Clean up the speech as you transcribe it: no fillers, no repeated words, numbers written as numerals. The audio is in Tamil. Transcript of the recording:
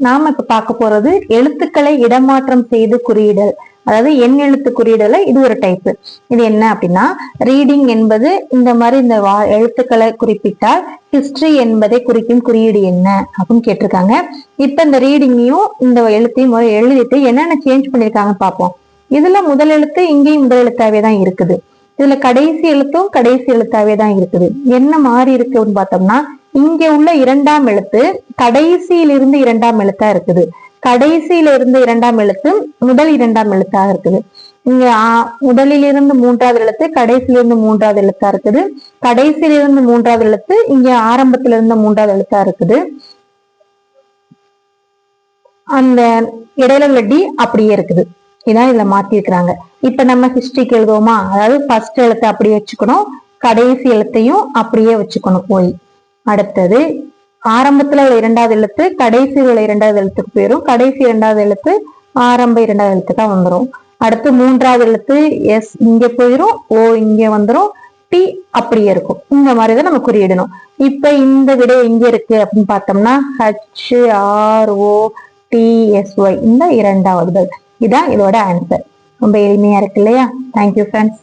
நாம இப்ப பார்க்க போறது எழுத்துக்களை இடமாற்றம் செய்து குறியிடல். அதாவது எண் எழுத்து குறியிடல இது ஒரு டைப். இது என்ன அப்படின்னா, ரீடிங் என்பது இந்த மாதிரி இந்த எழுத்துக்களை குறிப்பிட்டால் ஹிஸ்டரி என்பதை குறிக்கும் குறியீடு என்ன அப்படின்னு கேட்டிருக்காங்க. இப்ப இந்த ரீடிங்கையும் இந்த எழுத்தையும் எழுதிட்டு என்னென்ன சேஞ்ச் பண்ணிருக்காங்கன்னு பார்ப்போம். இதுல முதல் எழுத்து இங்கேயும் முதல் எழுத்தாவே தான் இருக்குது. இதுல கடைசி எழுத்தும் கடைசி எழுத்தாவே தான் இருக்குது. என்ன மாறி இருக்குன்னு பார்த்தோம்னா, இங்க உள்ள இரண்டாம் எழுத்து கடைசியிலிருந்து இரண்டாம் எழுத்தா இருக்குது. கடைசியில இருந்து இரண்டாம் எழுத்து முதல் இரண்டாம் எழுத்தாக இருக்குது. இங்க முதலிலிருந்து மூன்றாவது எழுத்து கடைசியிலிருந்து மூன்றாவது எழுத்தா இருக்குது. கடைசியிலிருந்து மூன்றாவது எழுத்து இங்க ஆரம்பத்தில இருந்த மூன்றாவது எழுத்தா இருக்குது. அந்த இடையில உள்ள டி அப்படியே இருக்குது. இதான் இதுல மாத்தி இருக்கிறாங்க. இப்ப நம்ம ஹிஸ்டரிக்கு எழுதுவோமா, அதாவது ஃபர்ஸ்ட் எழுத்தை அப்படியே வச்சுக்கணும், கடைசி எழுத்தையும் அப்படியே வச்சுக்கணும் போய். அடுத்தது ஆரம்பத்துல உள்ள இரண்டாவது எழுத்து கடைசியில் உள்ள இரண்டாவது எழுத்துக்கு போயிடும். கடைசி இரண்டாவது எழுத்து ஆரம்ப இரண்டாவது எழுத்துக்கா வந்துடும். அடுத்து மூன்றாவது எழுத்து எஸ் இங்க போயிடும், ஓ இங்க வந்துடும், டி அப்படியே இருக்கும். இந்த மாதிரிதான் நம்ம குறியிடணும். இப்ப இந்த விடை எங்க இருக்கு அப்படின்னு பார்த்தோம்னா HROTSY இந்த இரண்டாவது. இதான் இதோட ஆன்சர். ரொம்ப எளிமையா இருக்கு இல்லையா? Thank you friends.